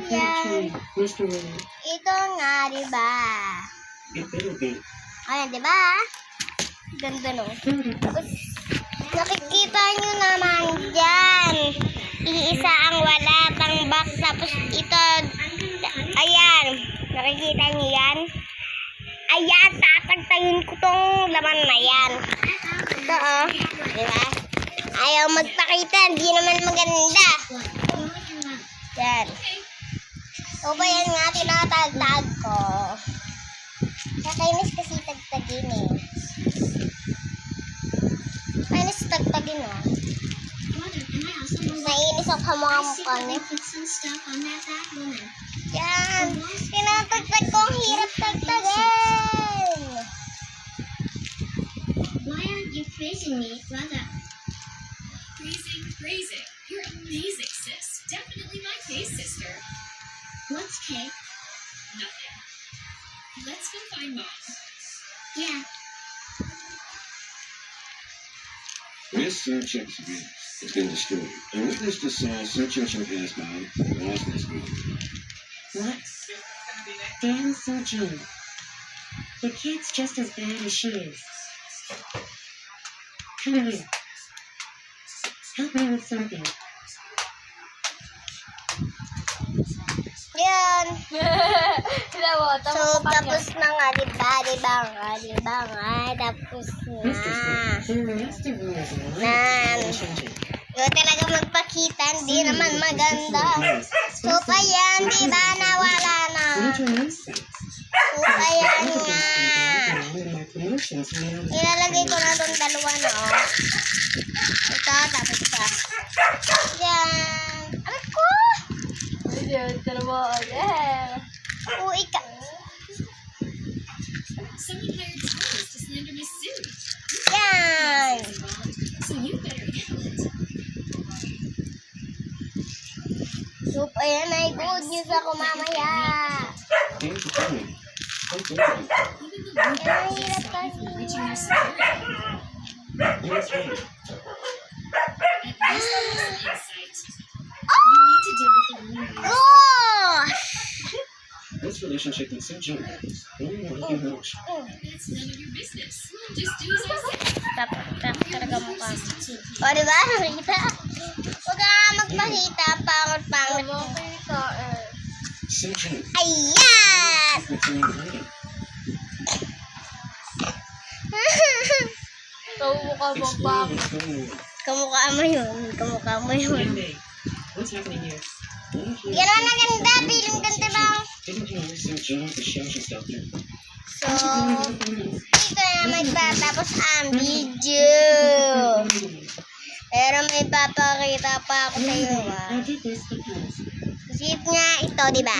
yan. Ito nga, diba? Ayan, diba? Ganda, no? Tapos, nakikita nyo naman dyan. Iisa ang wala, tangbak. Tapos, ito, ayan. Nakikita nyo yan? Ayan, tatagtayin ko tong laman na yan. Ito, oh. Diba? Ayaw magpakita, hindi naman maganda. Yan. O ba yan nga, tinatagtag ko. Kakainis kasi tagtagin eh. Kainis tagtagin oh. Naiinis ako sa mga mukha niya. Yan. Tinatagtag ko, ang hirap tagtagin. Why aren't you praising me, brother? Praising. You're amazing, sis. Definitely my case, sister. What's cake? Nothing. Let's go find Mom. Yeah. This search exhibit has been destroyed. A witness just saw Sir pass by and lost this movie. What? Damn Soo-Jin. The kid's just as bad as she is. Come here. Help me with something. Yan. So, tapos na nga, diba? Tapos na. The rest of you is Nan. Yung talaga magpakita, hindi naman maganda. So, pa yan, diba? Nawala na. So, pa yan nga. Ilalagay ko na itong dalawa na, oh. Ito, tapos ito. Yan. Alam ko! Uy ka. Someone hired Thomas to slander Miss Sue. Yan. So you better handle it. So, pa yan, may good news ako mamaya. Here's the thing. Even the Ay, Lucas hirap is not kasi. reaching their security. Here's the thing. At least there is some insight. We need to deal with the woman. Gosh! This relationship with Sir John has only one thing much. That's none of your business. Just do as I say. Tapos talaga mukha. Sister too. O, diba? Nakita? Huwag ka nga magpakita. Pangot-pangot mo. Sir John, Ayan! what's in your mind? What's going on? Kamukha mo yun. Hey, what's happening here? Yan ang maganda. Bilang ganda ba? Didn't you know Sir John was showing himself there? So, dito na magtatapos ang video. Pero may papakita pa ako sa iyo, I did this because Sweet nga ito, diba?